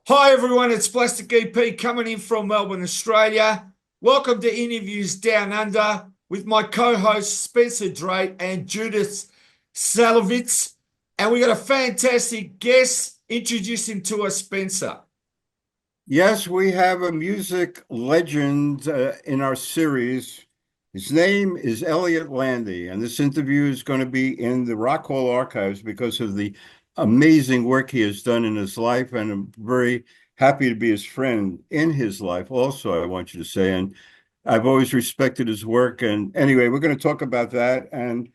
Hi everyone, it's Plastic EP coming in from Melbourne, Australia. Welcome to Interviews Down Under with my co-hosts Spencer Drake and Judith Salovitz. And we got a fantastic guest. Introduce him to us, Spencer. Yes, we have a music legend in our series. His name is Elliott Landy, and this interview is going to be in the Rock Hall archives because of the amazing work he has done in his life. And I'm very happy to be his friend in his life, also, I want you to say. And I've always respected his work. And anyway, we're going to talk about that. And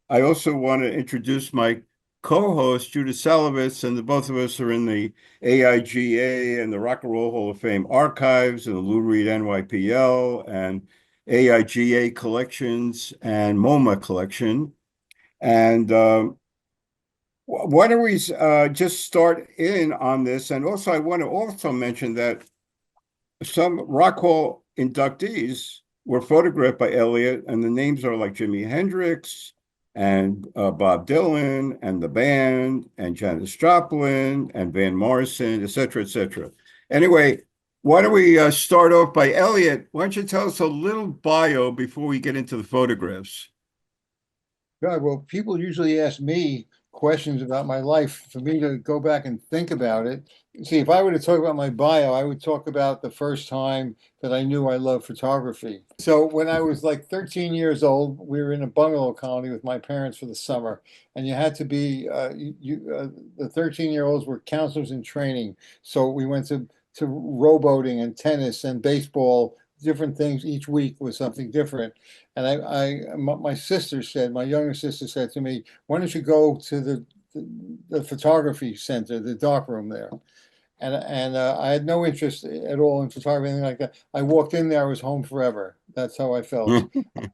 I also want to introduce my co-host, Judith Salovitz, and the both of us are in the AIGA and the Rock and Roll Hall of Fame archives and the Lou Reed NYPL and AIGA collections and MoMA collection. And why don't we just start in on this? And also, I want to also mention that some Rock Hall inductees were photographed by Elliott, and the names are like Jimi Hendrix and Bob Dylan and the band and Janis Joplin and Van Morrison, et cetera, et cetera. Anyway, why don't we start off by Elliott? Why don't you tell us a little bio before we get into the photographs? God, well, people usually ask me questions about my life for me to go back and think about it. See, if I were to talk about my bio, I would talk about the first time that I knew I loved photography. So when I was like 13 years old, we were in a bungalow colony with my parents for the summer, and you had to be the 13-year-olds were counselors in training. So we went to rowboating and tennis and baseball, different things each week was something different. And my sister said, my younger sister said to me, "Why don't you go to the photography center, the dark room there?" And I had no interest at all in photography, anything like that. I walked in there, I was home forever. That's how I felt.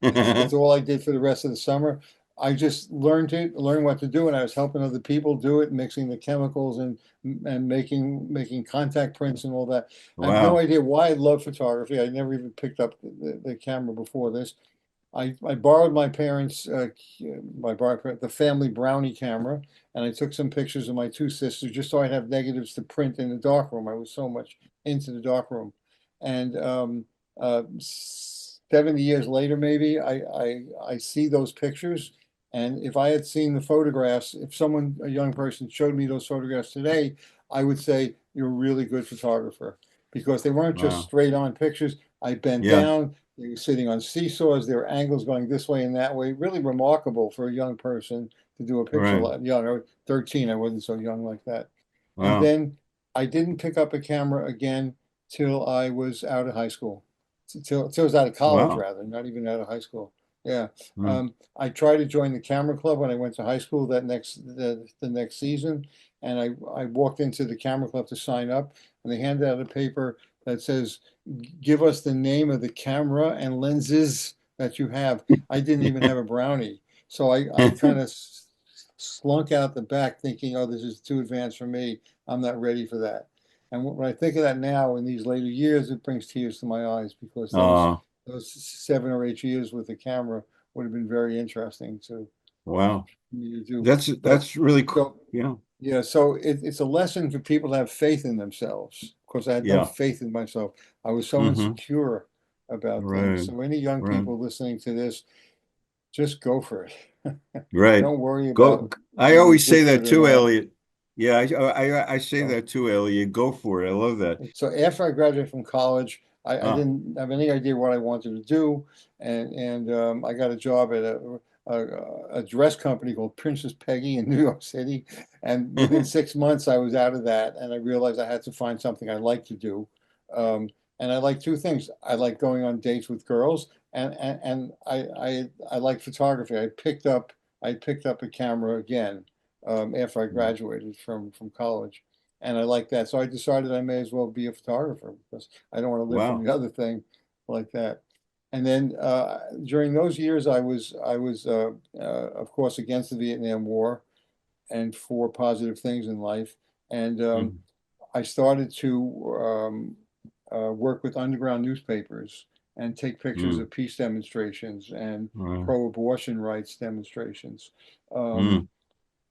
That's all I did for the rest of the summer. I just learn what to do, and I was helping other people do it, mixing the chemicals and making contact prints and all that. I have no Wow. idea why I love photography. I never even picked up the camera before this. I borrowed my parents' the family brownie camera, and I took some pictures of my two sisters just so I'd have negatives to print in the darkroom. I was so much into the darkroom, and 70 years later, maybe I see those pictures, and if I had seen the photographs, if someone, a young person, showed me those photographs today, I would say you're a really good photographer because they weren't just Wow. straight on pictures. I bent Yeah. down. They were sitting on seesaws. There were angles going this way and that way. Really remarkable for a young person to do a picture Right. like young. I was 13. I wasn't so young like that. And Wow. then I didn't pick up a camera again till I was out of high school. Till I was out of college, Wow. rather, not even out of high school. Yeah. Mm. I tried to join the camera club when I went to high school the next season, and I walked into the camera club to sign up, and they handed out a paper that says, "Give us the name of the camera and lenses that you have." I didn't even have a brownie, so I kind of slunk out the back, thinking, "Oh, this is too advanced for me. I'm not ready for that." And when I think of that now in these later years, it brings tears to my eyes because Oh, those 7 or 8 years with the camera would have been very interesting to wow. me to do. So, That's really cool. so Yeah. yeah, so it's a lesson for people to have faith in themselves. Of course, I had no Yeah. faith in myself. I was so Hmm. insecure about things. Right. So any young Right. people listening to this, just go for it. Right. Don't worry about Go. I whether you're always say good for that it or too, not. Elliot. Yeah, I say So, that too, Elliot. Go for it. I love that. so after I graduated from college, I Ah. didn't have any idea what I wanted to do, and I got a job at a dress company called Princess Peggy in New York City, and within 6 months I was out of that, and I realized I had to find something I like to do, and I like two things. I like going on dates with girls, and I like photography. I picked up a camera again after I graduated from college and I like that. So I decided I may as well be a photographer because I don't want to live from Wow. the other thing like that. And then during those years, I was of course against the Vietnam War and for positive things in life. And Mhm. I started to work with underground newspapers and take pictures Mm. of peace demonstrations and Right. pro-abortion rights demonstrations. Um, Mm.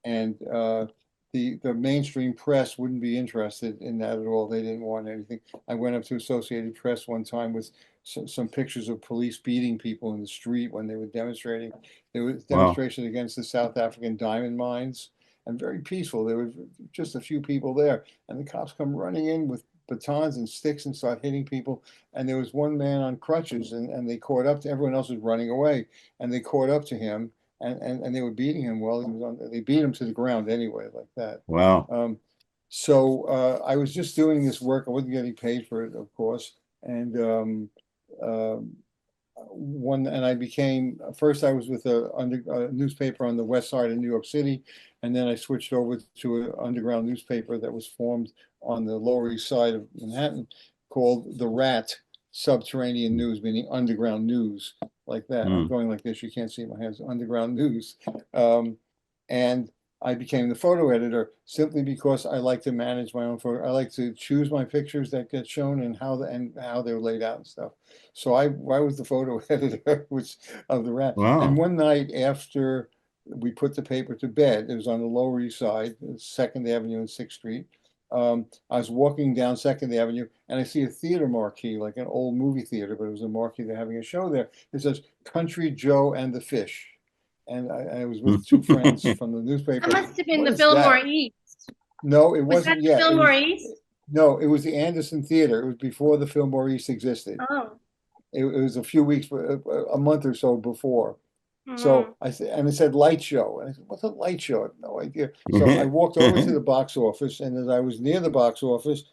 and the mainstream press wouldn't be interested in that at all. They didn't want anything. I went up to Associated Press one time with some pictures of police beating people in the street when they were demonstrating. There was Wow. demonstration against the South African diamond mines, and very peaceful. There was just a few people there, and the cops come running in with batons and sticks and start hitting people. And there was one man on crutches, and they caught up to everyone else was running away, and they caught up to him, and they were beating him while he was on. They beat him to the ground anyway, like that. Wow. So I was just doing this work. I wasn't getting paid for it, of course, and and I became first I was with a newspaper on the west side of New York City, and then I switched over to an underground newspaper that was formed on the Lower East Side of Manhattan called the Rat, Subterranean News, meaning underground news, like that. I'm Mm. going like this. You can't see my hands. Underground news, and I became the photo editor simply because I like to manage my own photo. I like to choose my pictures that get shown and how they're laid out and stuff. So I was the photo editor, which of the Rat. And Wow. one night after we put the paper to bed, it was on the Lower East Side, Second Avenue and Sixth Street. I was walking down Second Avenue and I see a theater marquee, like an old movie theater, but it was a marquee. They're having a show there. It says Country Joe and the Fish. And I was with two friends from the That newspaper. must have been What the is Fillmore that? East. No, it Was that wasn't the yet. It Fillmore was East? no, it was the Anderson Theater. It was before the Fillmore East existed. Oh. It was a few weeks, a month or so before. Mhm. So I said, and it said light show. And I said, what's a light show? I have no idea. So I walked over to the box office, and as I was near the box office,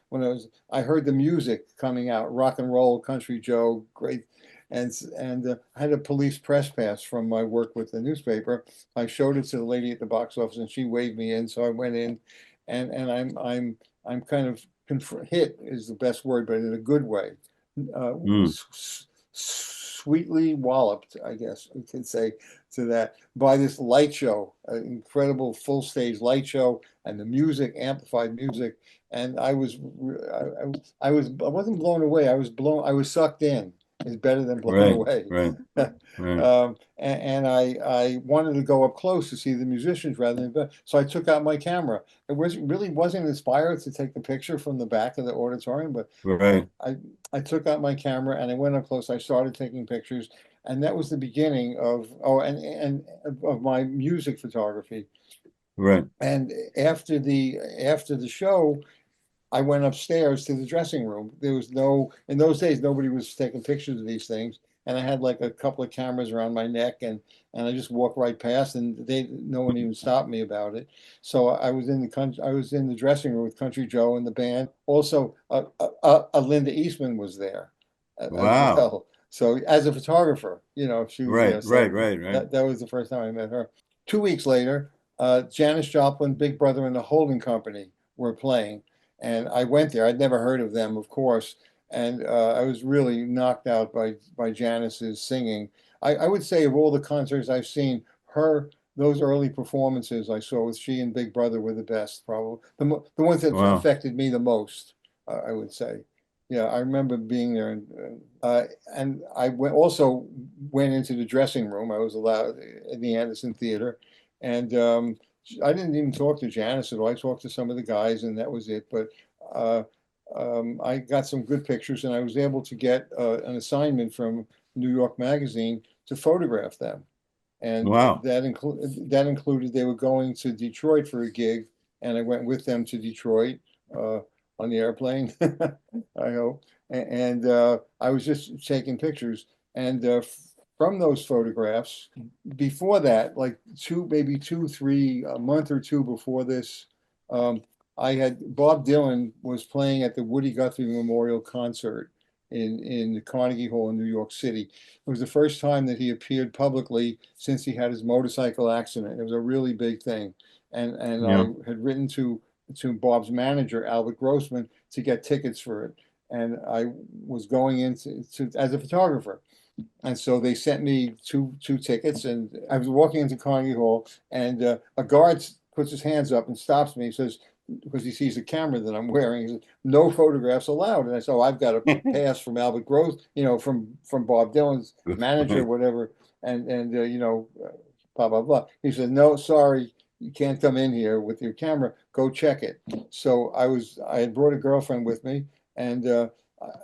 I heard the music coming out, rock and roll, Country Joe, great. And I had a police press pass from my work with the newspaper. I showed it to the lady at the box office, and she waved me in. So I went in, and I'm kind of hit is the best word, but in a good way. Mm. Sweetly walloped, I guess we could say, to that by this light show, an incredible full stage light show, and the music, amplified music, and I wasn't blown away. I was sucked in. It's better than blown Right. away. Right. Right. And I wanted to go up close to see the musicians rather than, so I took out my camera. It really wasn't inspired to take the picture from the back of the auditorium, but Right. I took out my camera and I went up close. I started taking pictures, and that was the beginning of of my music photography. Right. And after the show, I went upstairs to the dressing room. There was in those days, nobody was taking pictures of these things. And I had like a couple of cameras around my neck, and I just walked right past, and no one even stopped me about it. So I was in the dressing room with Country Joe and the band. Also, Linda Eastman was there as Wow. well. So as a photographer, she was Right. there. Right. So Right. Right. that was the first time I met her. 2 weeks later, Janis Joplin, Big Brother, and the Holding Company were playing. And I went there. I'd never heard of them, of course, and I was really knocked out by Janis's singing. I would say of all the concerts I've seen, those early performances I saw with she and Big Brother were the best, probably the ones that Wow. affected me the most. I would say, yeah, I remember being there, and I also went into the dressing room. I was allowed in the Anderson Theater, and I didn't even talk to Janice at all. I talked to some of the guys, and that was it. But uh, I got some good pictures, and I was able to get an assignment from New York Magazine to photograph them. And Wow. that included they were going to Detroit for a gig, and I went with them to Detroit uh, on the airplane. I hope, and I was just taking pictures, and from those photographs, before that, like maybe 2, 3, a month or two before this, um, I had Bob Dylan was playing at the Woody Guthrie Memorial Concert in the Carnegie Hall in New York City. It was the first time that he appeared publicly since he had his motorcycle accident. It was a really big thing, and I Yeah. had written to Bob's manager Albert Grossman to get tickets for it, and I was going into as a photographer. And so they sent me two tickets, and I was walking into Carnegie Hall, and a guard puts his hands up and stops me. He says, because he sees the camera that I'm wearing, he says, "No photographs allowed." And I said, "Oh, I've got a pass from Albert Gross, from Bob Dylan's manager, Right. whatever." And blah blah blah. He said, "No, sorry, you can't come in here with your camera. Go check it. So I had brought a girlfriend with me, and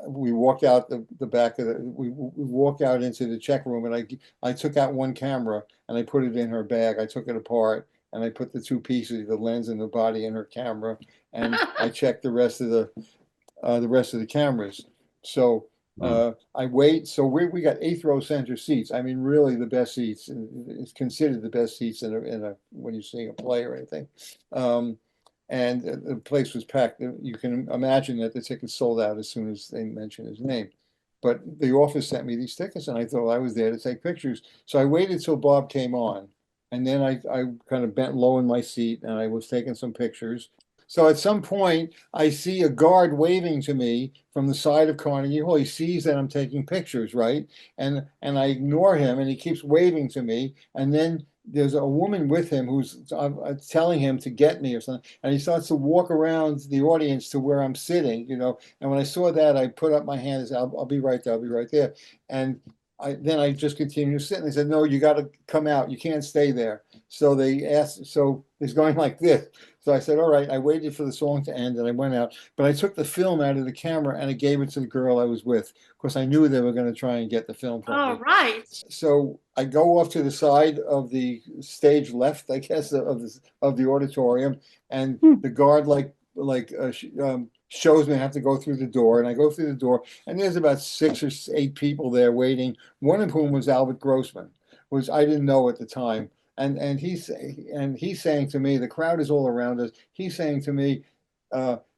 we walked out the back of we walked out into the check room, and I took out one camera and I put it in her bag. I took it apart and I put the two pieces, the lens and the body, in her camera, and I checked the rest of the cameras. So I wait. So we got eighth row center seats. I mean, really the best seats. It's considered the best seats in a when you're seeing a play or anything. And the place was packed. You can imagine that the tickets sold out as soon as they mentioned his name. But the office sent me these tickets, and I thought I was there to take pictures. So I waited till Bob came on, and then I kind of bent low in my seat, and I was taking some pictures. So at some point, I see a guard waving to me from the side of Carnegie Hall. He sees that I'm taking pictures, right? And I ignore him, and he keeps waving to me. And then there's a woman with him who's telling him to get me or something. And he starts to walk around the audience to where I'm sitting, you know. And when I saw that, I put up my hand and said, I'll be right there. I'll be right there. And then I just continued to sit, and they said, no, you got to come out. You can't stay there. So they asked, so it's going like this. So I said, all right. I waited for the song to end and I went out. But I took the film out of the camera and I gave it to the girl I was with. Of course, I knew they were going to try and get the film from All me. right. So I go off to the side of the stage left, I guess, of the auditorium, and the guard shows me I have to go through the door, and I go through the door, and there's about 6 or 8 people there waiting. One of whom was Albert Grossman, which I didn't know at the time. And he's saying to me, the crowd is all around us. He's saying to me,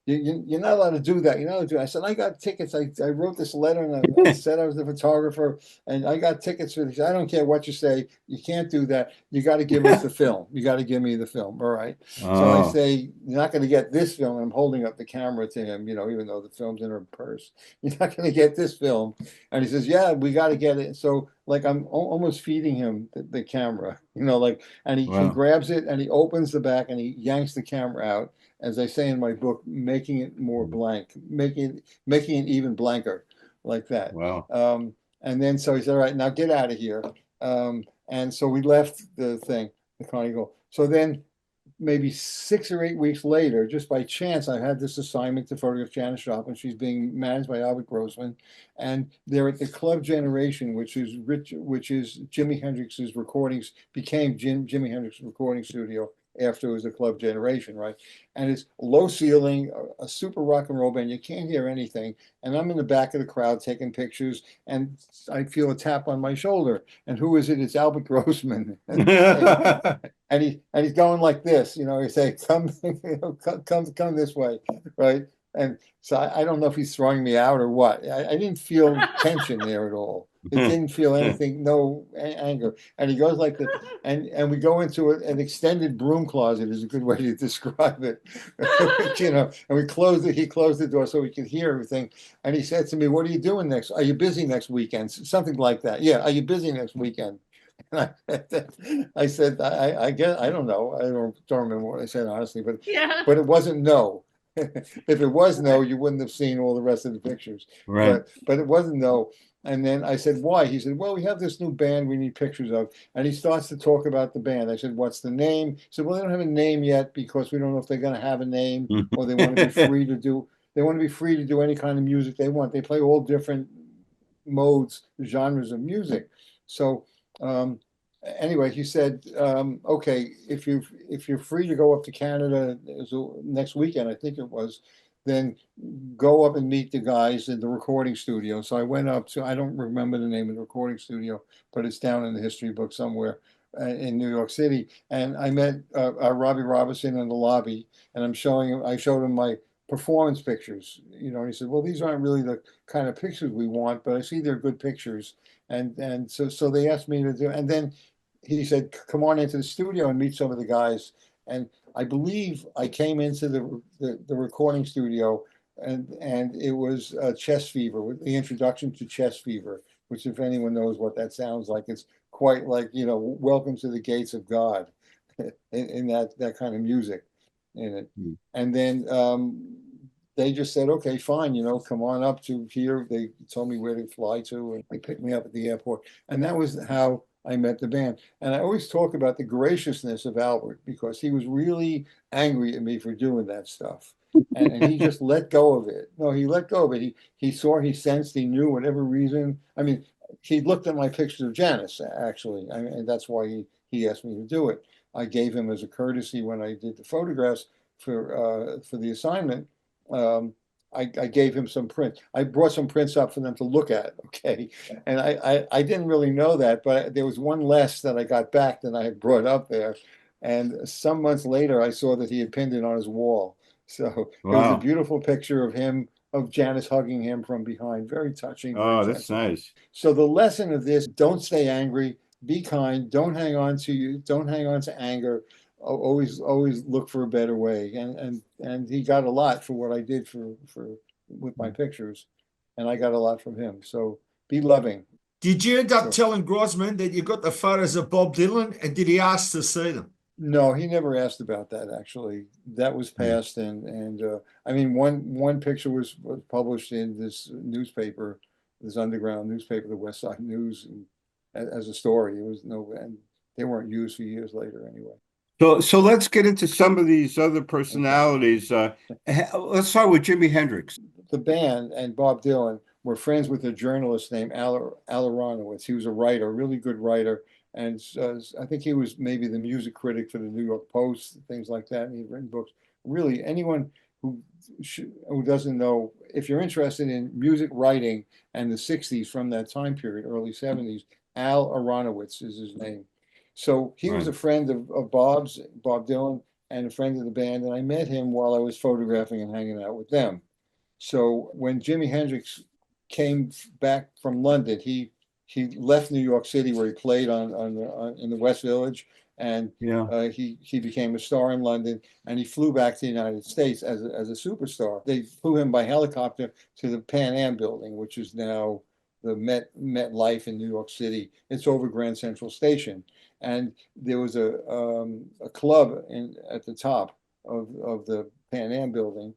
you're not allowed to do that. You're not allowed to do that. I said, I got tickets. I wrote this letter and I said I was the photographer and I got tickets for this. I don't care what you say. You can't do that. You got to give us the film. You got to give me the film. All right. So I say, you're not going to get this film. And I'm holding up the camera to him, you know, even though the film's in her purse. You're not going to get this film. And he says, yeah, we got to get it. So like I'm almost feeding him the camera, you know, like, and he grabs it and he opens the back and he yanks the camera out, as I say in my book, making it more blank, making it even blanker, like that. Wow. And then so he said, all right, now get out of here. And so we left the Carnegie Hall. So then maybe 6 or 8 weeks later, just by chance, I had this assignment to photograph Janis Joplin. She's being managed by Albert Grossman, and they're at the Club Generation, which is Jimi Hendrix's recordings, became Jimi Hendrix's recording studio after it was a Club Generation, right? And it's low ceiling, a super rock and roll band. You can't hear anything. And I'm in the back of the crowd taking pictures, and I feel a tap on my shoulder. And who is it? It's Albert Grossman. And he's going like this, you know. He say, "Come, you know, come this way," right? And so I don't know if he's throwing me out or what. I didn't feel tension there at all. It didn't feel anything, no anger. And he goes like this, and we go into an extended broom closet is a good way to describe it, you know. And we closed it. He closed the door so we could hear everything. And he said to me, "What are you doing next? Are you busy next weekend?" Something like that. Yeah, are you busy next weekend? And I said, I guess I don't know. I don't remember what I said honestly, but it wasn't no. If it was no, you wouldn't have seen all the rest of the pictures. Right. But it wasn't no. And then I said, why? He said, well, we have this new band we need pictures of. And he starts to talk about the band. I said, what's the name? He said, well, they don't have a name yet because we don't know if they're going to have a name or they want to be free to do. They want to be free to do any kind of music they want. They play all different modes, genres of music. So anyway, he said, okay, if you're free to go up to Canada next weekend, I think it was, then go up and meet the guys in the recording studio. So I went up to, I don't remember the name of the recording studio, but it's down in the history book somewhere in New York City. And I met Robbie Robinson in the lobby, and I showed him my performance pictures, you know, and he said, well, these aren't really the kind of pictures we want, but I see they're good pictures. And so they asked me to do, and then he said, come on into the studio and meet some of the guys. And I believe I came into the recording studio, and it was Chest Fever, the introduction to Chest Fever, which if anyone knows what that sounds like, it's quite like, you know, Welcome to the Gates of God in that kind of music in it. And then they just said, okay, fine, you know, come on up to here. They told me where to fly to, and they picked me up at the airport. And that was how I met the band. And I always talk about the graciousness of Albert because he was really angry at me for doing that stuff. And he just let go of it. No, he let go of it. He saw, he sensed, he knew whatever reason. I mean, he looked at my pictures of Janice, actually. I mean, and that's why he asked me to do it. I gave him as a courtesy when I did the photographs for the assignment. Um, I gave him some prints. I brought some prints up for them to look at. Okay, and I didn't really know that, but there was one less that I got back than I had brought up there, and some months later I saw that he had pinned it on his wall. So it was a Wow. beautiful picture of him, of Janice hugging him from behind. Very touching, very Oh, that's gentle. nice. So the lesson of this: don't stay angry, be kind, don't hang on to anger. Always look for a better way. And he got a lot for what I did for with my pictures, and I got a lot from him. So be loving. Did you end up So telling Grossman that you got the photos of Bob Dylan, and did he ask to see them? no, he never asked about that actually. That was Hmm. passed, and I mean one picture was published in this newspaper, this underground newspaper, the West Side News, and, as a story. It was no, and they weren't used for years later anyway. So let's get into some of these other Okay. personalities. Let's start with Jimi Hendrix. The band and Bob Dylan were friends with a journalist named Al Aronowitz. He was a writer, a really good writer, and I think he was maybe the music critic for the New York Post, things like that. And he'd written books. Really, anyone who who doesn't know, if you're interested in music writing and the '60s from that time period, early '70s, Al Aronowitz is his name. So he was Right. a friend of Bob Dylan, and a friend of the band, and I met him while I was photographing and hanging out with them. So when Jimi Hendrix came back from London, he left New York City where he played in the West Village, and Yeah. he became a star in London, and he flew back to the United States as a superstar. They flew him by helicopter to the Pan Am building, which is now the Met Life in New York City. It's over Grand Central Station, and there was a club at the top of the Pan Am building,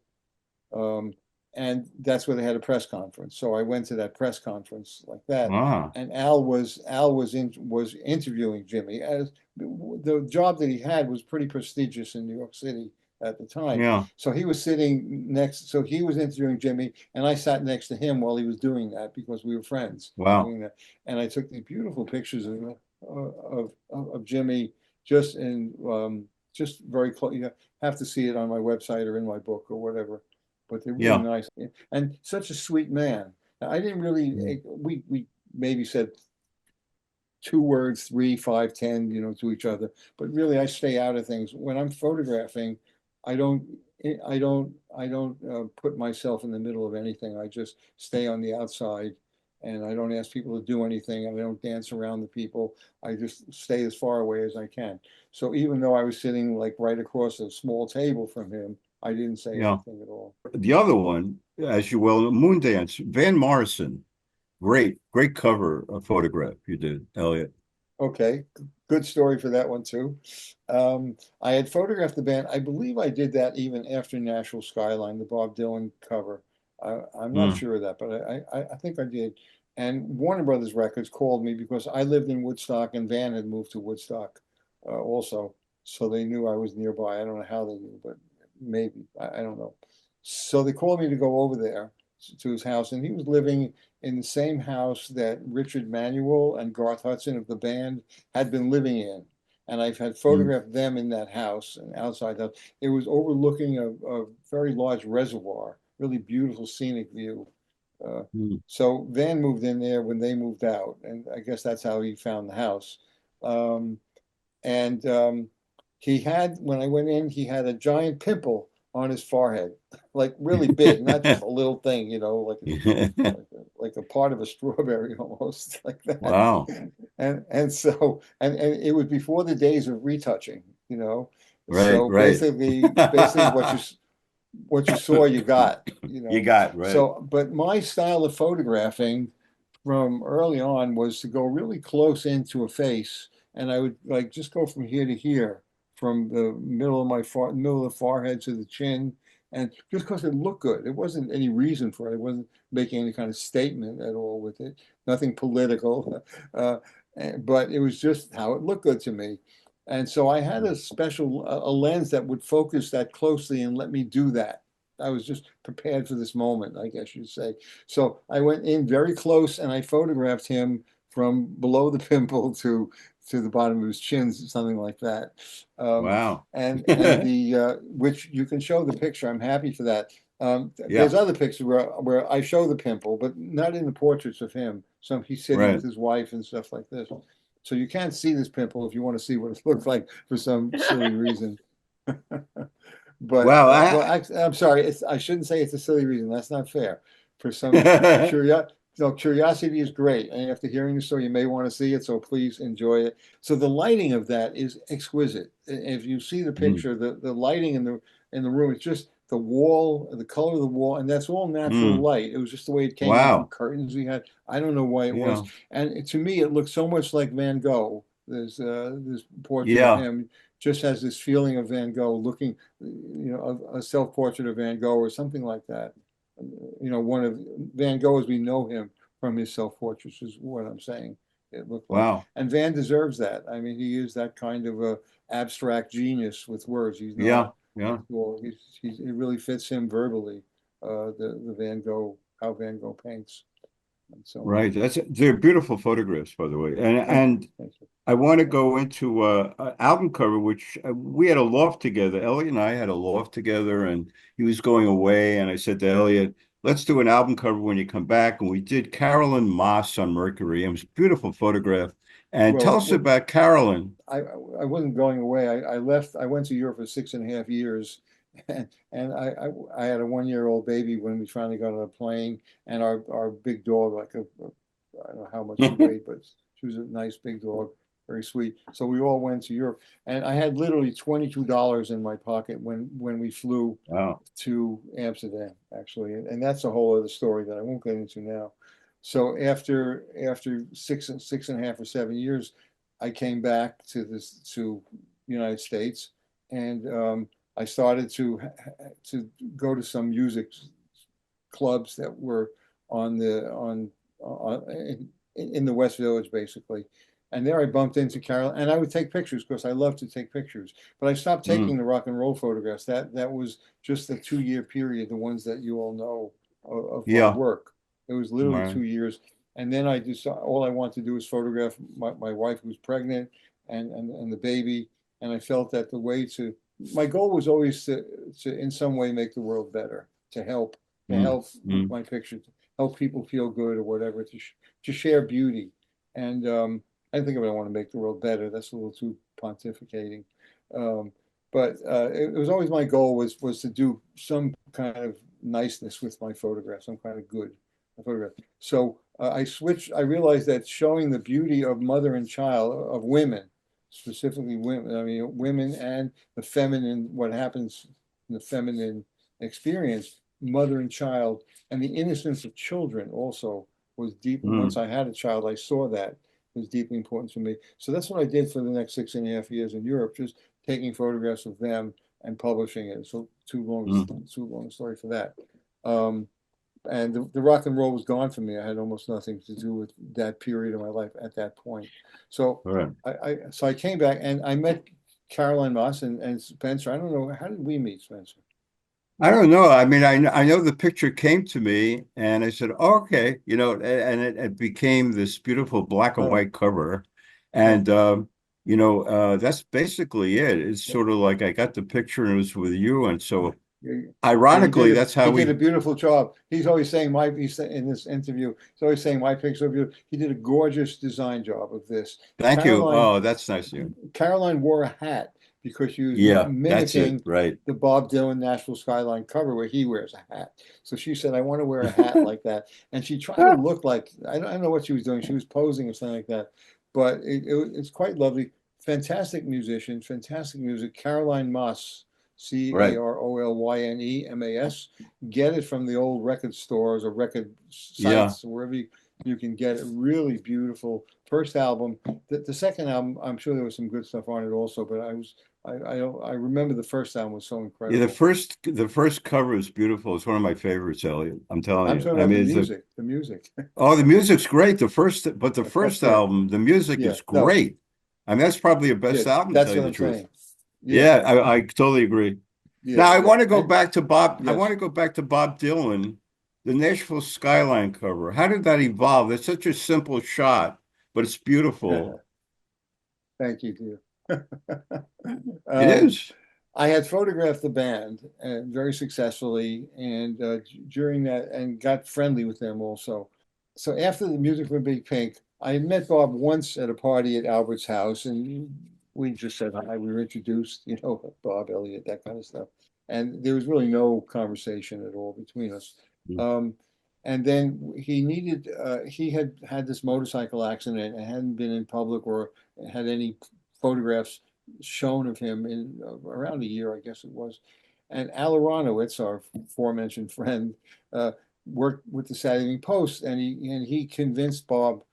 um, and that's where they had a press conference. So I went to that press conference like that, Ah. and was interviewing Jimmy. As the job that he had was pretty prestigious in New York City at the time. Yeah. So he was sitting next. So he was interviewing Jimmy, and I sat next to him while he was doing that because we were friends Wow. doing that. And I took these beautiful pictures of Jimmy just in just very close. You have to see it on my website or in my book or whatever, but they're really Yeah. nice and such a sweet man. I didn't really, Mm. we maybe said 2 words, three, five, 10, to each other, but really I stay out of things. When I'm photographing, I don't, I don't put myself in the middle of anything. I just stay on the outside, and I don't ask people to do anything. I don't dance around the people. I just stay as far away as I can. So even though I was sitting like right across a small table from him, I didn't say Yeah. anything at all. The other one, as you well, Moondance, Van Morrison. Great cover photograph you did, Elliot. Okay, good story for that one too. I had photographed the band. I believe I did that even after Nashville Skyline, the Bob Dylan cover. I'm not Mm. sure of that, but I think I did. And Warner Brothers Records called me because I lived in Woodstock and Van had moved to Woodstock also. So they knew I was nearby. I don't know how they knew, but maybe. I don't know. So they called me to go over there to his house, and he was living in the same house that Richard Manuel and Garth Hudson of the band had been living in. And I've had Mm. photographed them in that house and outside that. It was overlooking a very large reservoir, really beautiful scenic view. Uh, Mm. so Van moved in there when they moved out, and I guess that's how he found the house. Um, and he had, when I went in, he had a giant pimple on his forehead, like really big, not just a little thing, like a part of a strawberry almost like that. Wow. And it was before the days of retouching, you know. Right, So right. basically what you saw you got, You got right. So but my style of photographing from early on was to go really close into a face, and I would like just go from here to here, from the middle of the forehead to the chin, and just because it looked good. It wasn't any reason for it. It wasn't making any kind of statement at all with it. nothing political, but it was just how it looked good to me. And so I had a special a lens that would focus that closely and let me do that. I was just prepared for this moment, I guess you'd say. So I went in very close and I photographed him from below the pimple to the bottom of his chin, something like that. Wow. And the which you can show the picture. I'm happy for that. Yeah, There's other pictures where I show the pimple, but not in the portraits of him. So he's sitting with right. his wife and stuff like this. So you can't see this pimple if you want to see what it looks like for some silly reason. But Wow. well, I'm sorry. I shouldn't say it's a silly reason. That's not fair. For some curiosity, no, curiosity is great, and after hearing the story, you may want to see it. So please enjoy it. So the lighting of that is exquisite. If you see the Mm, picture, the lighting in the room, it's just the wall, the color of the wall, and that's all natural mm. light. It was just the way it came in through Wow. curtains we had. I don't know why it was, Yeah. and to me, it looked so much like Van Gogh. There's this portrait of Yeah. him just has this feeling of Van Gogh looking, a self-portrait of Van Gogh or something like that. One of Van Gogh as we know him from his self-portraits is what I'm saying. It looked like, Wow. and Van deserves that. I mean, he is that kind of a abstract genius with words. He's not, Yeah. Yeah. well, it really fits him verbally. The Van Gogh, how Van Gogh paints, and so on. Right. They're beautiful photographs, by the way. And Thank you. and Thank you. I want to go into an album cover, which we had a loft together. Elliot and I had a loft together, and he was going away. And I said to Elliot, let's do an album cover when you come back. And we did Carolyn Moss on Mercury. It was a beautiful photograph. And tell us Well, about Carolyn. I wasn't going away. I left. I went to Europe for 6.5 years, and I had a 1-year-old baby when we finally got on a plane, and our big dog, I don't know how much she weighed, but she was a nice big dog, very sweet. So we all went to Europe, and I had literally $22 in my pocket when we flew Wow. to Amsterdam, actually, and that's a whole other story that I won't get into now. So after 6.5 or 7 years, I came back to United States, and I started to go to some music clubs that were on in the West Village, basically. And there I bumped into Carol, and I would take pictures because I love to take pictures. But I stopped taking Mm. the rock and roll photographs. That was just a 2-year period, the ones that you all know of my Yeah. work. It was literally Right. 2 years. And then I just all I wanted to do was photograph my wife who was pregnant and the baby. And I felt that the way to my goal was always to in some way make the world better, to Mm. help with Mm. my picture, to help people feel good or whatever, to share beauty. And I think if I want to make the world better, that's a little too pontificating. Um, but it was always my goal was to do some kind of niceness with my photograph, some kind of good photograph. So I realized that showing the beauty of mother and child, of women, specifically women, I mean, women and the feminine, what happens in the feminine experience, mother and child, and the innocence of children also was deep. Once Mm. I had a child, I saw that was deeply important to me. So that's what I did for the next 6.5 years in Europe, just taking photographs of them and publishing it. So Mm. too long story for that. Um, and the rock and roll was gone for me. I had almost nothing to do with that period of my life at that point. So All right. I came back and I met Caroline Moss and Spencer. I don't know, how did we meet, Spencer? I don't know. I mean, I know the picture came to me and I said, oh, okay, and it became this beautiful black and Oh, white cover. yeah. And, that's basically it. It's sort of like I got the picture and it was with you. And so Yeah, ironically, that's he how did a we, beautiful job. He's always saying in this interview, he's always saying my picture of you. He did a gorgeous design job of this. thank you. Caroline Oh, that's nice of you. Caroline wore a hat because she was Yeah, that's it. mimicking Right. the Bob Dylan Nashville Skyline cover where he wears a hat. So she said, I want to wear a hat like that. And she tried to look like, I don't know what she was doing. She was posing or something like that. But it's quite lovely. Fantastic musician, fantastic music. Caroline Moss, Right. Carolynemas. Get it from the old record stores or record Yeah. sites, wherever you can get it. Really beautiful first album. The second album, I'm sure there was some good stuff on it also, but I remember the first album was so Yeah, incredible. the first cover is beautiful. It's one of my favorites, Elliot. I'm telling I'm you. talking I about mean, it's a the music. oh, the music's great. But the That's first great. album, the music Yeah, is no, great. I mean, that's probably a best yeah, album, to that's tell you what the I'm truth. saying. Yeah, Yeah, I totally agree. yeah, Now I yeah. want to go And back to Bob. I want yes. to go back to Bob Dylan, the Nashville skyline cover. How did that evolve? It's such a simple shot, but it's beautiful. Thank you, dear. It Um, is. I had photographed the band very successfully, and during that, and got friendly with them also. So after the music from Big Pink, I had met Bob once at a party at Albert's house, and we just said hi. We were introduced, Bob Elliott, that kind of stuff, and there was really no conversation at all between us. Um, and then he had had this motorcycle accident and hadn't been in public or had any photographs shown of him in around a year, I guess it was. And Al Aronowitz, our aforementioned friend, worked with the Saturday Evening Post, and he convinced Bob.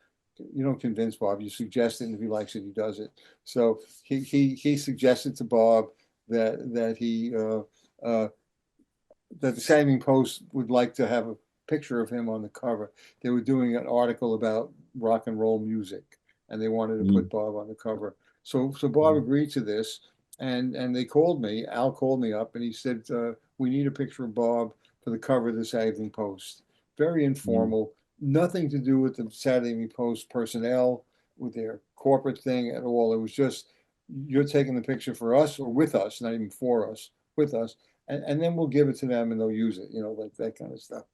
You don't convince Bob; you suggest it, and if he likes it, he does it. So he suggested to Bob that he that the Saturday Evening Post would like to have a picture of him on the cover. They were doing an article about rock and roll music, and they wanted to Mm, put Bob on the cover. So Bob mm, agreed to this, and they called me. Al called me up, and he said, "We need a picture of Bob for the cover of the Saturday Evening Post." Very mm, informal, nothing to do with the Saturday Evening Post personnel, with their corporate thing at all. It was just you're taking the picture for us or with us, not even for us, with us, and then we'll give it to them and they'll use it, like that kind of stuff.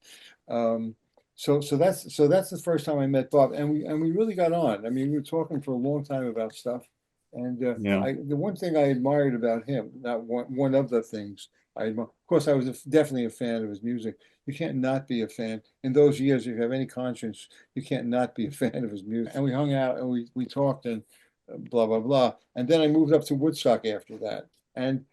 Um, so that's the first time I met Bob, and we really got on. I mean, we were talking for a long time about stuff, and yeah. the one thing I admired about him, not one of the things I admire, of course, I was definitely a fan of his music. You can't not be a fan. In those years, if you have any conscience, you can't not be a fan of his music. And we hung out and we talked and blah blah blah. And then I moved up to Woodstock after that. And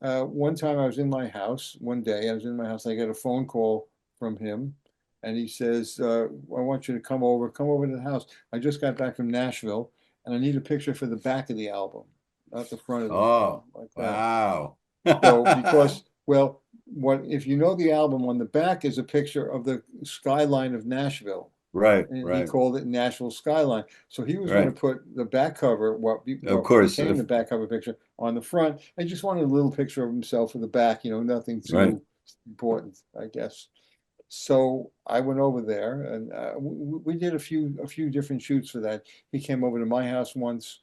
one time I was in my house, one day I was in my house, I got a phone call from him, and he says, I want you to come over to the house. I just got back from Nashville, and I need a picture for the back of the album, not the front of the album, Oh, like that. wow. So, because, well, what if you know the album, on the back is a picture of the skyline of Nashville, Right, and he right, called it Nashville Skyline. So he was going to right. put the back cover, Of what course. became the back cover picture, on the front. I just wanted a little picture of himself for the back, nothing Right. too important, I guess. So I went over there, and we did a few different shoots for that. He came over to my house once,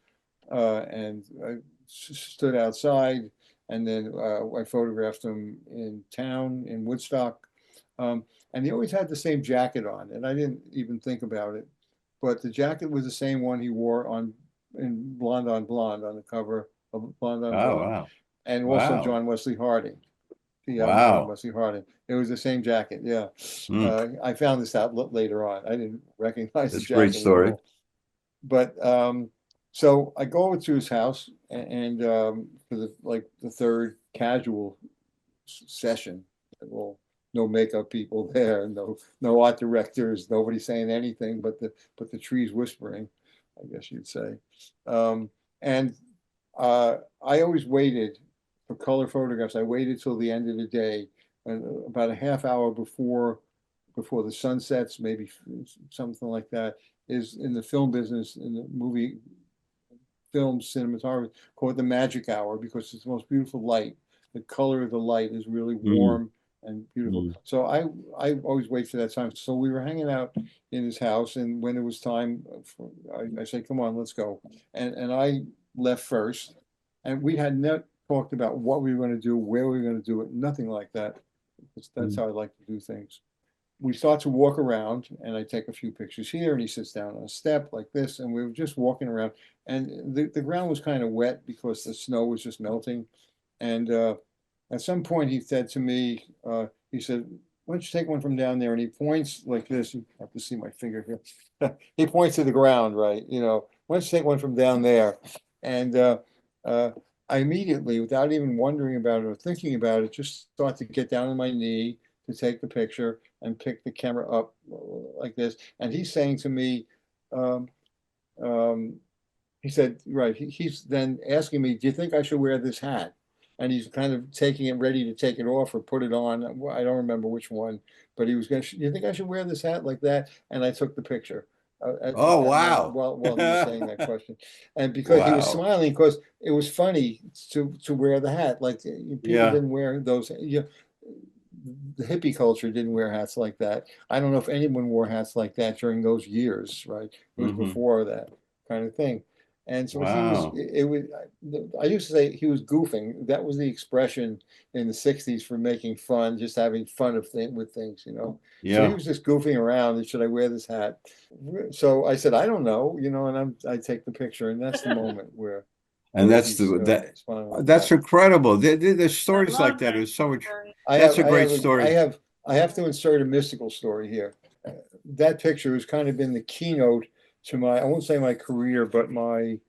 and I stood outside, and then I photographed him in town in Woodstock. And he always had the same jacket on, and I didn't even think about it, but the jacket was the same one he wore in Blonde on Blonde, on the cover of Blonde on Oh, Blonde, wow. and also Wow. John Wesley Harding, the album John Wow. Wesley Harding. It was the same jacket. Yeah. Mm, I found this out later on. I didn't recognize the that's a great jacket at story. all. But so I go over to his house, and for the third casual session, well, no makeup people there, no art directors, nobody saying anything but the trees whispering, I guess you'd say. And I always waited for color photographs. I waited till the end of the day, about a half hour before the sun sets, maybe something like that. Is in the film business, in the movie film cinematography, call it the magic hour, because it's the most beautiful light. The color of the light is really Mm, warm and beautiful. mm, So I always wait for that time. So we were hanging out in his house, and when it was time, I said, "Come on, let's go." And I left first, and we had not talked about what we were going to do, where we were going to do it, nothing like that. That's mm. how I like to do things. We start to walk around, and I take a few pictures here, and he sits down on a step like this, and we were just walking around, and the ground was kind of wet because the snow was just melting. And at some point he said to me, he said, "Why don't you take one from down there?" And he points like this. You have to see my finger here. He points to the ground, right? Why don't you take one from down there? And uh, I immediately, without even wondering about it or thinking about it, just start to get down on my knee to take the picture and pick the camera up like this. And he's saying to me, um, he said, right, he's then asking me, do you think I should wear this hat? And he's kind of taking it, ready to take it off or put it on. I don't remember which one, but he was going to, you think I should wear this hat like that? And I took the picture at Oh, that moment wow. while he was saying that question. And because he was Wow. smiling, because it was funny to wear the hat. Like people Yeah. didn't wear those, the hippie culture didn't wear hats like that. I don't know if anyone wore hats like that during those years, right? It was Hmm. before that kind of thing. And so he was, Wow. it was, I used to say he was goofing. That was the expression in the 60s for making fun, just having fun with things, you know. So he Yeah. was just goofing around and should I wear this hat? So I said, I don't know, and I take the picture, and that's the moment where And that's he's the that smiling like that's that. incredible. There's stories like that. It's so much. I That's have, a I great have, story. I have to insert a mystical story here. That picture has kind of been the keynote to my, I won't say my career, but my,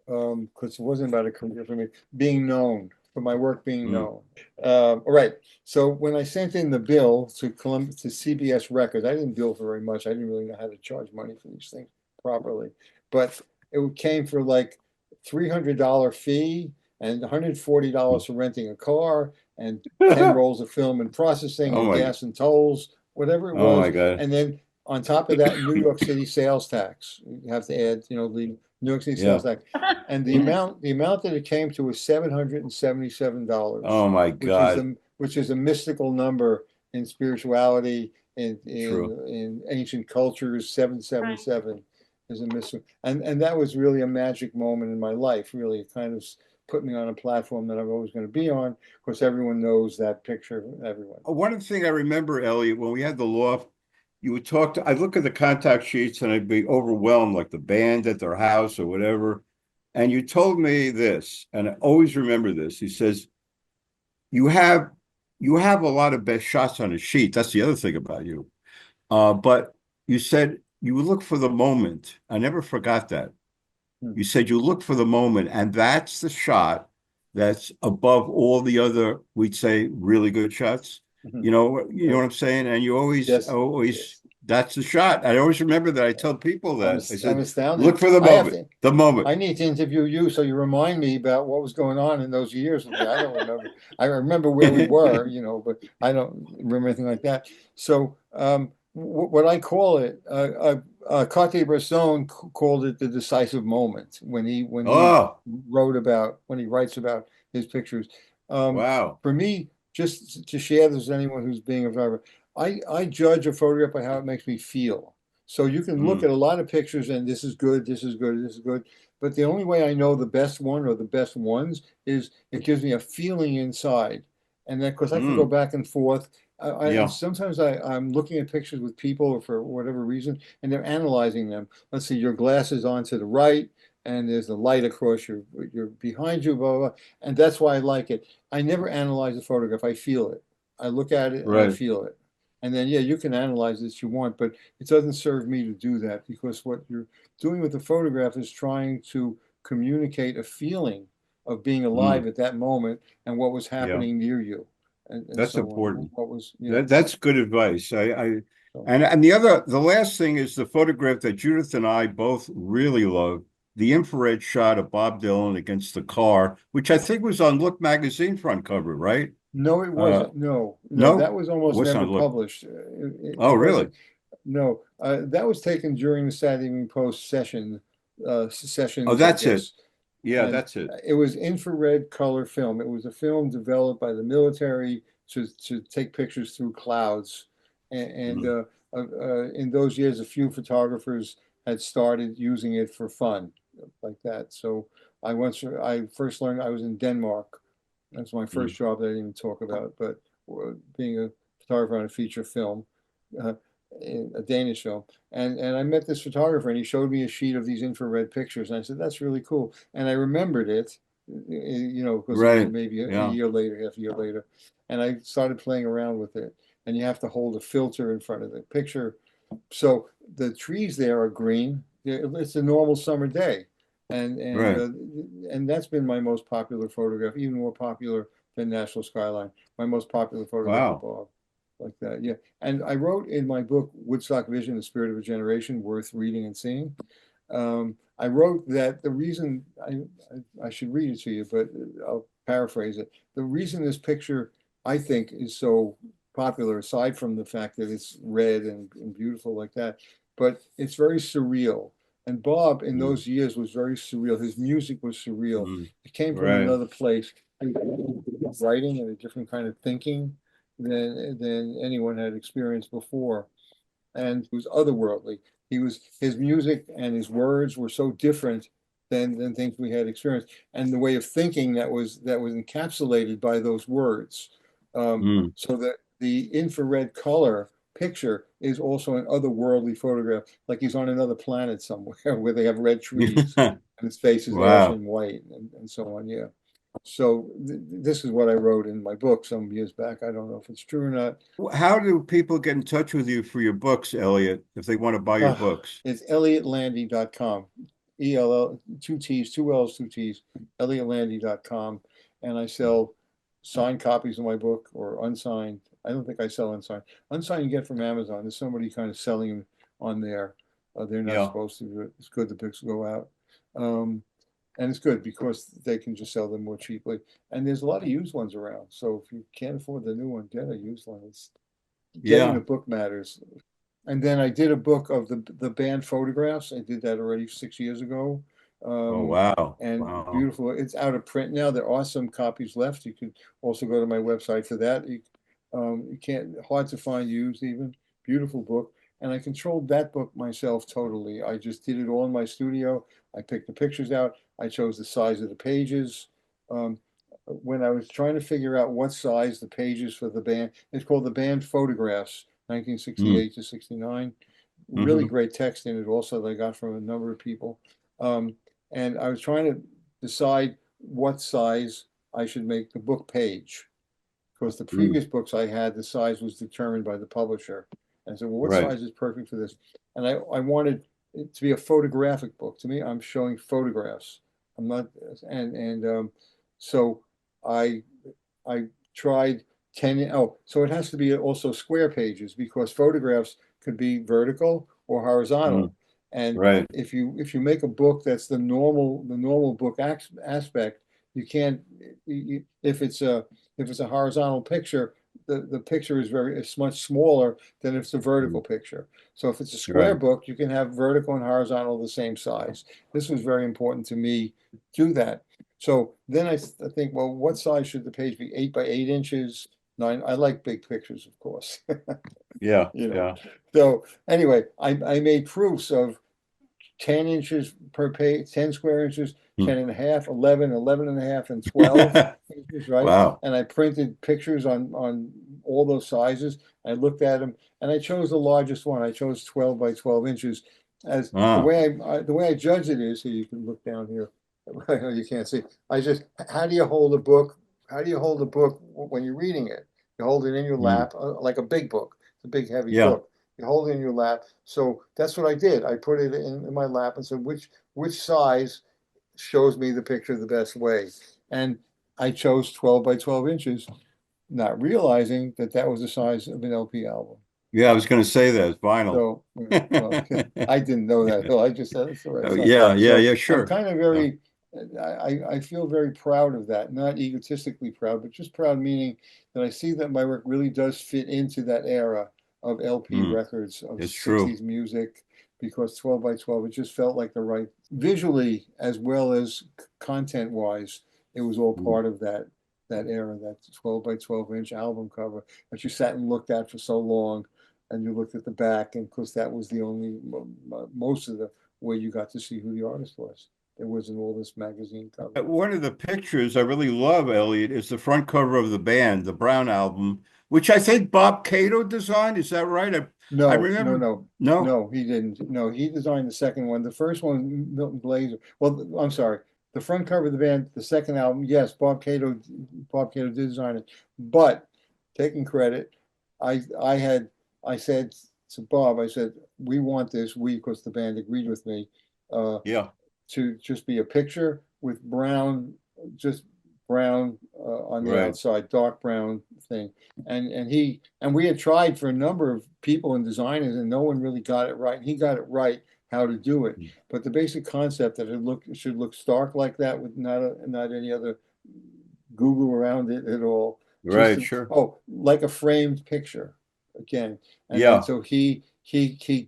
because it wasn't about a career for me, being known, for my work being Mm. known. All right. So when I sent in the bill to to CBS Records, I didn't bill for very much. I didn't really know how to charge money for these things properly, but it came for like $300 fee and $140 for renting a car and 10 rolls of film and processing Oh and my. gas and tolls, whatever it Oh was. my God. And then on top of that, New York City sales tax. You have to add, the New York City Yeah. sales tax. And the amount that it came to was $777, Oh my which is God. a mystical number in spirituality, in True. ancient cultures. 777 is a mystical, and that was really a magic moment in my life. Really, it kind of put me on a platform that I'm always going to be on, because everyone knows that picture. Everyone. One thing I remember, Elliot, when we had the loft, you would talk to, I'd look at the contact sheets and I'd be overwhelmed, like the band at their house or whatever. And you told me this, and I always remember this. He says, you have you have a lot of best shots on a sheet. That's the other thing about you. But you said you would look for the moment. I never forgot that. Hmm. You said you look for the moment, and that's the shot that's above all the other, we'd say, really good shots. Mhm. You know Right. what I'm saying? And you Yes. always, that's the shot. I always remember that. I tell people that. I I'm said, astounded. look for the I have moment, to. the moment. I need to interview you so you remind me about what was going on in those years with me. I don't remember. I remember where we were, but I don't remember anything like that. So, what I call it, Cartier-Bresson called it the decisive moment when he Oh, when he writes about his pictures. Um, wow. for me, just to share this with anyone who's being a photographer, I judge a photograph by how it makes me feel. So you can look Mm, at a lot of pictures and this is good, this is good, this is good. But the only way I know the best one or the best ones is it gives me a feeling inside. And then, because I can go mm, back and forth. yeah, Sometimes I'm looking at pictures with people or for whatever reason, and they're analyzing them. Let's see, your glass is on to the right, and there's the light across your behind you, blah, blah, blah. And that's why I like it. I never analyze a photograph. I feel it. I look at it and I right. feel it. And then, yeah, you can analyze it if you want, but it doesn't serve me to do that, because what you're doing with the photograph is trying to communicate a feeling of being alive Mm, at that moment and what was yeah, happening near you, and that's so on. important. What was, That's good advice. so And the last thing is the photograph that Judith and I both really love, the infrared shot of Bob Dylan against the car, which I think was on Look magazine front cover, right? no, it Uh, wasn't. No, no, that no, was it almost wasn't never on Look. published. Oh, It really? wasn't. No, that was taken during the Saturday Evening Post Oh, sessions, I that's it. guess. Yeah, And that's it. it was infrared color film. It was a film developed by the military to take pictures through clouds. And Mm, in those years, a few photographers had started using it for fun, like that. So I first learned, I was in Denmark. That's my mm, first job that I didn't even talk about, but being a photographer on a feature film, uh, a Danish film. And I met this photographer and he showed me a sheet of these infrared pictures. And I said, that's really cool. And I remembered it, because right. maybe a Yeah. year later, half a year later. And I started playing around with it. And you have to hold a filter in front of the picture. So the trees there are green. It's a normal summer day. And and Right. uh, and that's been my most popular photograph, even more popular than National Skyline. My most popular photograph of Wow. all, like that. Yeah. And I wrote in my book, Woodstock Vision: The Spirit of a Generation, worth reading and seeing. I wrote that the reason I should read it to you, but I'll paraphrase it. The reason this picture I think is so popular, aside from the fact that it's red and beautiful like that, but it's very surreal. And Bob in Mm, those years was very surreal. His music was surreal. mm, It came from right. another place, writing and a different kind of thinking than anyone had experienced before. And he was otherworldly. His music and his words were so different than things we had experienced, and the way of thinking that was encapsulated by those words. Mm. So that the infrared color picture is also an otherworldly photograph, like he's on another planet somewhere where they have red trees and his face is Wow. ashen white and so on. Yeah. So this is what I wrote in my book some years back. I don't know if it's true or not. How do people get in touch with you for your books, Elliot, if they want to buy your books? It's ElliotLandy.com. ELL, two T's, two L's, two T's, ElliotLandy.com. And I sell signed copies of my book or unsigned. I don't think I sell unsigned. Unsigned you get from Amazon. There's somebody kind of selling them on there. They're not Yeah. supposed to, but it's good the books go out. And it's good because they can just sell them more cheaply. And there's a lot of used ones around. So if you can't afford the new one, get a used one. It's getting the Yeah. book matters. And then I did a book of the band photographs. I did that already 6 years ago. Oh, Um, wow. and Wow. beautiful. It's out of print now. There are some copies left. You could also go to my website for that. You can't, hard to find used even. Beautiful book. And I controlled that book myself totally. I just did it all in my studio. I picked the pictures out. I chose the size of the pages. Um, when I was trying to figure out what size the pages for the band, it's called the band photographs, Mm. 1968 to 69. Really Hmm. great text in it also that I got from a number of people. Um, and I was trying to decide what size I should make the book page because the Mm. previous books I had, the size was determined by the publisher. And I said, well, what Right. size is perfect for this? And I wanted it to be a photographic book. To me, I'm showing photographs. I'm not, and so I I tried 10. Oh, so it has to be also square pages because photographs could be vertical or Mm. horizontal. And Right. if you make a book that's the normal book aspect, you can't if it's a horizontal picture, the picture it's much smaller than if it's a vertical Mm. picture. So if it's a square Right. book, you can have vertical and horizontal the same size. This was very important to me to do that. So then I think, well, what size should the page be? 8 by 8 inches, 9. I like big pictures, of course. Yeah. You know. Yeah. So anyway, I made proofs of 10 inches per page, 10 square inches, Mm. 10 and a half, 11, 11 and a half, and 12 inches, right? Wow. And I printed pictures on all those sizes. I looked at them and I chose the largest one. I chose 12 by 12 inches. As the Ah. way I judge it is, here you can look down here. You can't see. How do you hold a book? How do you hold a book when you're reading it? You hold it in your Mm. lap, like a big book. It's a big, heavy Yeah. book. You hold it in your lap. So that's what I did. I put it in my lap and said, which size shows me the picture the best way? And I chose 12 by 12 inches, not realizing that that was the size of an LP album. Yeah. I was going to say that it's vinyl. So, well, I didn't know that. I just said it's the right Oh, size. yeah. Yeah. So Yeah. I'm Sure. kind of Yeah. I feel very proud of that. Not egotistically proud, but just proud, meaning that I see that my work really does fit into that era of LP Mm. records, of It's true. 60s music, because 12 by 12, it just felt like the right, visually as well as content wise, it was all Mm. part of that era, that 12 by 12-inch album cover that you sat and looked at for so long, and you looked at the back, and because that was the only most of the way you got to see who the artist was. There wasn't all this magazine cover. One of the pictures I really love, Elliot, is the front cover of the band, the Brown album, which I think Bob Cato designed. Is that right? I No, no, remember. no, No? no, he didn't. No, he designed the second one. The first one, Milton Glaser. Well, I'm sorry. The front cover of the band, the second album, yes, Bob Cato did design it. But taking credit, I said to Bob, I said, we want this, because the band agreed with me, uh, Yeah. to just be a picture with brown, just brown on the Right. outside, dark brown thing. And we had tried for a number of people and designers, and no one really got it right. And he got it right. how to do it. But the basic concept that it should look stark like that with not any other Google around it at all. Right, sure. Like a framed picture again. And then Yeah. so he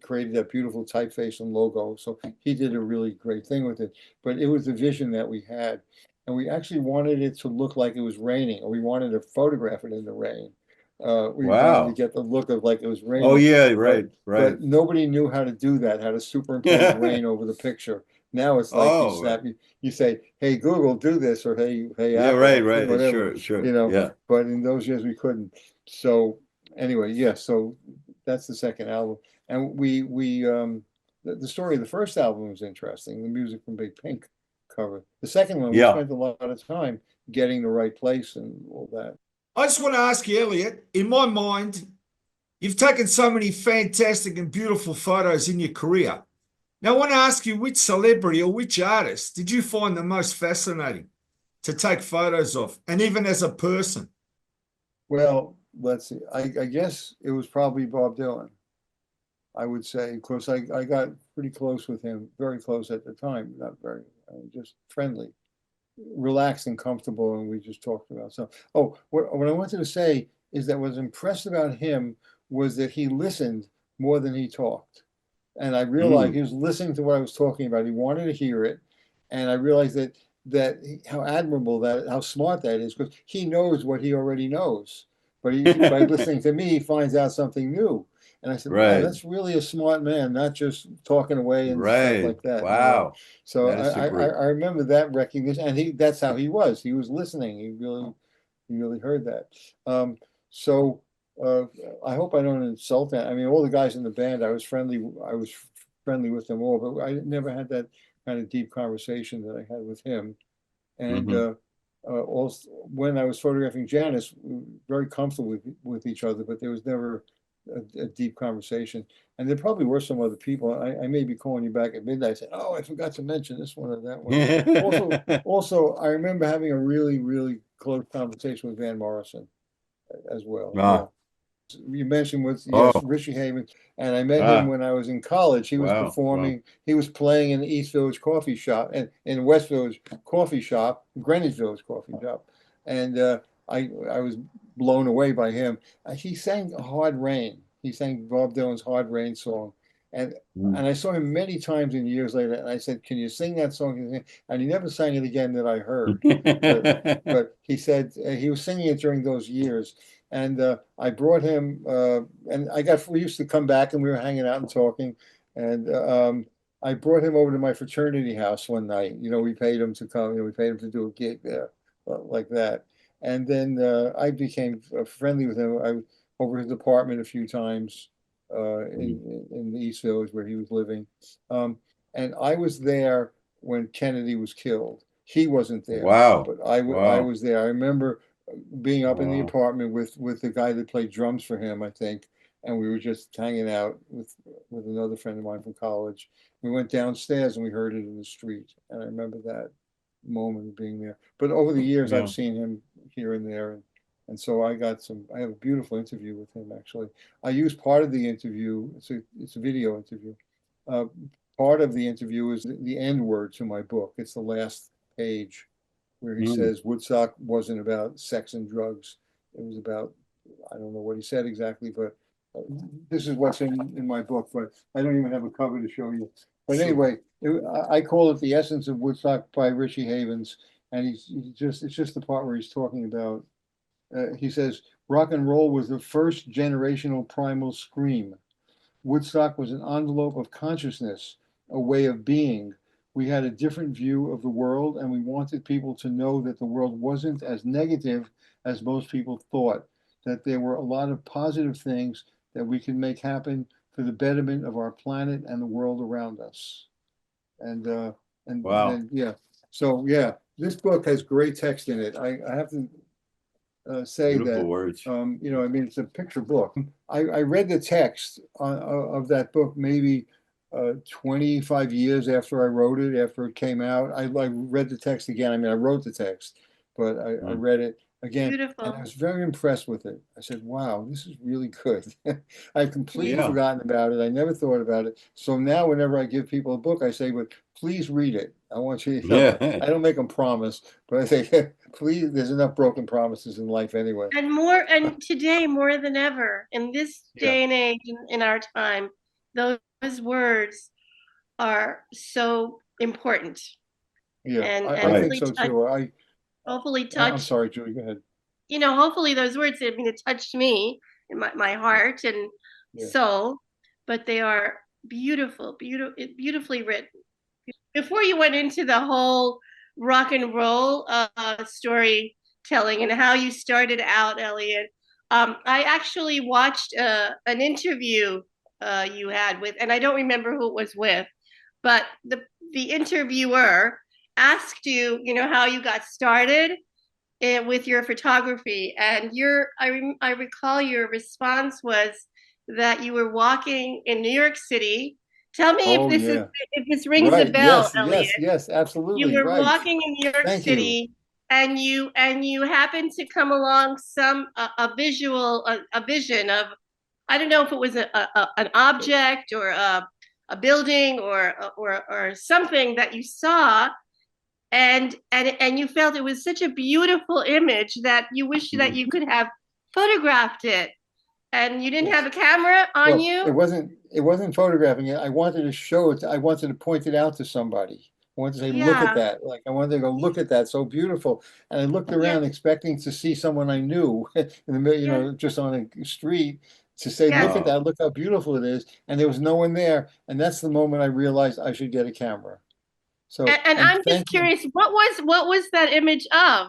created that beautiful typeface and logo. So he did a really great thing with it. But it was the vision that we had. And we actually wanted it to look like it was raining, or we wanted to photograph it in the rain. We wanted to Wow. get the look of like it was Oh, raining. yeah, But right. nobody knew how to do that, how to superimpose rain over the picture. Now it's like Oh, right. you say, "Hey Google, do this," or "Hey Yeah, Apple," right. whatever, Sure. Yeah. But in those years we couldn't. So anyway, yeah. So that's the second album, and the story of the first album was interesting. The music from Big Pink cover. The second one, we Yeah. spent a lot of time getting the right place and all that. I just want to ask you, Elliot, in my mind, you've taken so many fantastic and beautiful photos in your career. Now, I want to ask you, which celebrity or which artist did you find the most fascinating to take photos of, and even as a person? Well, let's see. I guess it was probably Bob Dylan. I would say, because I got pretty close with him, very close at the time, not very, just friendly, relaxed and comfortable, and we just talked about stuff. Oh, what I wanted to say is that what was impressed about him was that he listened more than he talked. And I realized he was listening to what I was talking about. He wanted to hear it. And I realized how admirable how smart that is, because he knows what he already knows. But by listening to me, he finds out something new. And I said, wow, Right. that's really a smart man, not just talking away and stuff Right. like that. Wow. So That is great. I remember that recognition, and that's how he was. He was listening. He really heard that. So uh, I hope I don't insult that. I mean, all the guys in the band, I was friendly. I was friendly with them all, but I never had that kind of deep conversation that I had with him. And Hmm. also, when I was photographing Janice, we were very comfortable with each other, but there was never a deep conversation. And there probably were some other people. I may be calling you back at midnight saying, "Oh, I forgot to mention this one or that one." Also, I remember having a really, really close conversation with Van Morrison as well. Yeah. Ah. You mentioned was, yes, Oh. Richie Havens, and I met him Ah. when I was in college. He was Wow. performing, he was playing in the East Village coffee shop and in West Village coffee shop, Greenwich Village coffee shop. And I was blown away by him. He sang Hard Rain. He sang Bob Dylan's Hard Rain song. And Mm. I saw him many times in years later, and I said, "Can you sing that song?" And he never sang it again that I heard. But he said he was singing it during those years. And I brought him, and we used to come back and we were hanging out and talking. And I brought him over to my fraternity house one night. We paid him to come, we paid him to do a gig there, like that. And then I became friendly with him. I was over his apartment a few times in the East Village where he was living. And I was there when Kennedy was killed. He wasn't there, Wow. but I Wow. was there. I remember being up in the Wow. apartment with the guy that played drums for him, I think, and we were just hanging out with another friend of mine from college. We went downstairs and we heard it in the street, and I remember that moment of being there. But over the years, I've Yeah. seen him here and there, and so I have a beautiful interview with him actually. I use part of the interview. It's a video interview. Uh, Part of the interview is the end word to my book. It's the last page where he Mm. says Woodstock wasn't about sex and drugs. It was about, I don't know what he said exactly, but this is what's in my book, but I don't even have a cover to show you. But Sure. anyway, I call it The Essence of Woodstock by Richie Havens. And it's just the part where he's talking about, he says, rock and roll was the first generational primal scream. Woodstock was an envelope of consciousness, a way of being. We had a different view of the world, and we wanted people to know that the world wasn't as negative as most people thought, that there were a lot of positive things that we could make happen for the betterment of our planet and the world around us. And Wow. then yeah, so yeah, this book has great text in it. I have to say Beautiful that words. I mean, it's a picture book. I read the text of that book maybe 25 years after I wrote it, after it came out. I read the text again. I mean, I wrote the text, but I Mm. read it again, and I Beautiful. was very impressed with it. I said, wow, this is really good. I've completely Yeah. forgotten about it. I never thought about it. So now whenever I give people a book, I say, but please read it. I want you, Yeah. I don't make them promise, but I say, please, there's enough broken promises in life anyway. And today more than ever, in this Yeah. day and age, in our time, those words are so important Yeah, and I Right. think hopefully so touch, too. hopefully I'm touch, sorry, Julie, go ahead. hopefully those words, I mean, it touched me in my heart and Yeah. soul, but they are beautifully written. Before you went into the whole rock and roll storytelling and how you started out, Elliot, I actually watched an interview you had with, and I don't remember who it was with, but the interviewer asked you, how you got started with your photography, and I recall your response was that you were walking in New York City. Tell me Oh, yeah. if this rings a Right. bell, Yes, Elliot. yes, yes, You absolutely. were Right. walking in New York Thank you. City, and you happened to come along a vision of, I don't know if it was an object or a building or something that you saw, and you felt it was such a beautiful image that you wish that you could have photographed it, and you didn't have Yes. a camera on Well, you. it wasn't photographing it. I wanted to show it. I wanted to point it out to somebody. I wanted to say, look at Yeah, that. Like I wanted to go, look at that. So beautiful. And I looked yeah, around expecting to see someone I knew in the middle, yeah, just on a street to say, look yes. at Wow. that, look how beautiful it is. And there was no one there. And that's the moment I realized I should get a camera. So, And and I'm just thank you. curious, what was that image of?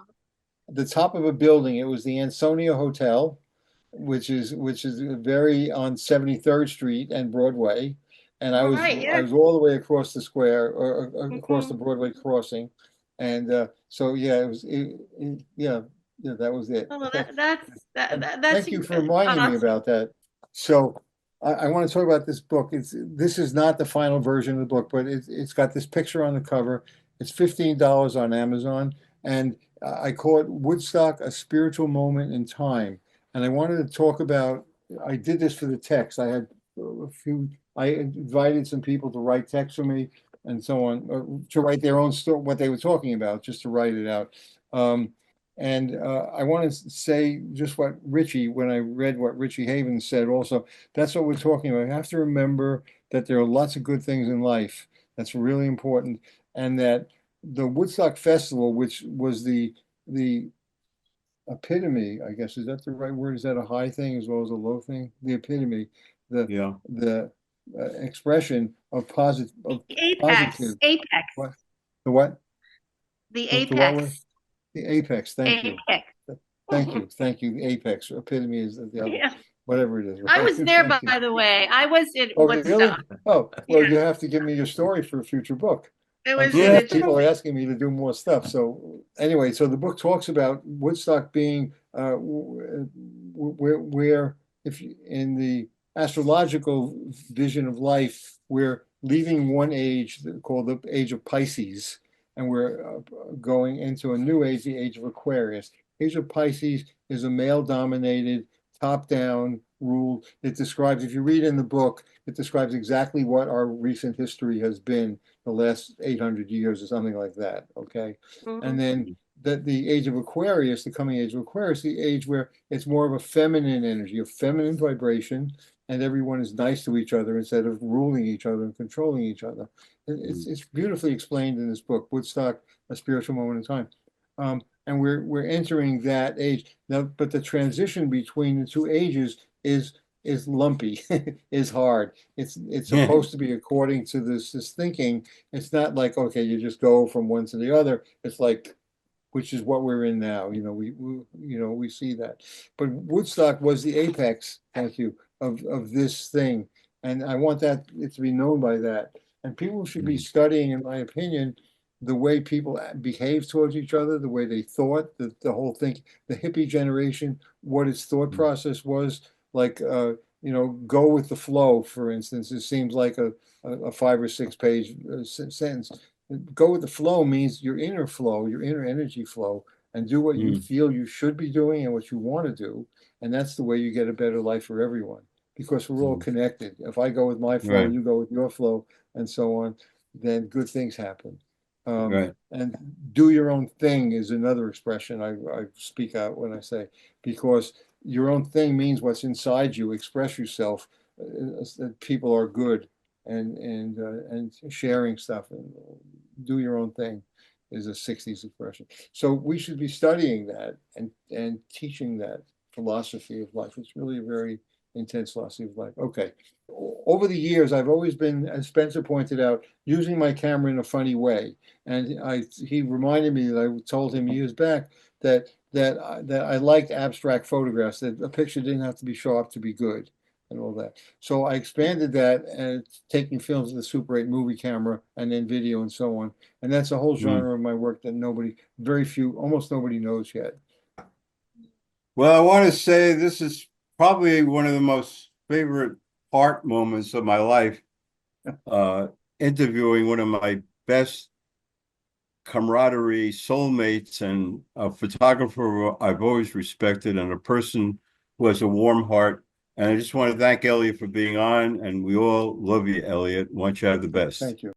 At the top of a building, it was the Ansonia Hotel, which is very on 73rd Street and Broadway. And All right, I yeah. was all the way across the square or across the Mhm. Broadway crossing. And so yeah, yeah, yeah, that was it. Oh, that's Thank you for reminding me awesome. about that. So I want to talk about this book. This is not the final version of the book, but it's got this picture on the cover. It's $15 on Amazon, and I call it Woodstock: A Spiritual Moment in Time. And I wanted to talk about. I did this for the text. I had a few. I invited some people to write text for me and so on, to write their own story, what they were talking about, just to write it out. Um, and I want to say just what Richie, when I read what Richie Havens said also, that's what we're talking about. You have to remember that there are lots of good things in life. That's really important. And that the Woodstock Festival, which was the epitome, I guess, is that the right word? Is that a high thing as well as a low thing? The epitome, the Yeah. the expression of Apex, positive. apex, What? The what? the The what word? apex, The apex. Thank you. apex. Thank you. Thank you. The apex. Epitome is the other, Yeah. whatever it is, I right? was there, Thank you. by the way. I was in Oh, really? Woodstock. Oh, Yeah, well, you have to give me your story for a future book. it I'm was sure Yeah. the people are asking me to do more stuff. So anyway, so the book talks about Woodstock being where if in the astrological vision of life, we're leaving one age called the age of Pisces, and we're going into a new age, the age of Aquarius. Age of Pisces is a male-dominated, top-down rule. It describes, if you read in the book, it describes exactly what our recent history has been the last 800 years or something like that. Okay. And Mhm. then the age of Aquarius, the coming age of Aquarius, the age where it's more of a feminine energy, a feminine vibration, and everyone is nice to each other instead of ruling each other and controlling each other. It's beautifully explained in this book, Woodstock: A Spiritual Moment in Time. And we're entering that age now, but the transition between the two ages is lumpy, is hard. It's supposed to be according to this thinking. It's not like, okay, you just go from one to the other. It's like, which is what we're in now. We see that. But Woodstock was the apex, thank you, of this thing. And I want that it to be known by that. And people should be studying, in my opinion, the way people behave towards each other, the way they thought, the whole thing, the hippie generation, what its thought process was, like go with the flow, for instance. It seems like a 5 or 6 page sentence. Go with the flow means your inner flow, your inner energy flow, and do what you Mm. feel you should be doing and what you want to do. And that's the way you get a better life for everyone, because we're all Mm. connected. If I go with my flow Right. and you go with your flow and so on, then good things happen. Right. And do your own thing is another expression I speak out when I say, because your own thing means what's inside you. Express yourself. That people are good and sharing stuff, and do your own thing is a 60s expression. So we should be studying that and teaching that philosophy of life. It's really a very intense philosophy of life. Okay. Over the years, I've always been, as Spencer pointed out, using my camera in a funny way. And he reminded me that I told him years back that I liked abstract photographs, that a picture didn't have to be sharp to be good and all that. So I expanded that and taking films with the Super 8 movie camera and then video and so on. And that's a whole Mm. genre of my work that almost nobody knows yet. Well, I want to say this is probably one of the most favorite part moments of my life, interviewing one of my best camaraderie soulmates and a photographer I've always respected, and a person who has a warm heart. And I just want to thank Elliott for being on, and we all love you, Elliott. Want you to have the best. Thank you.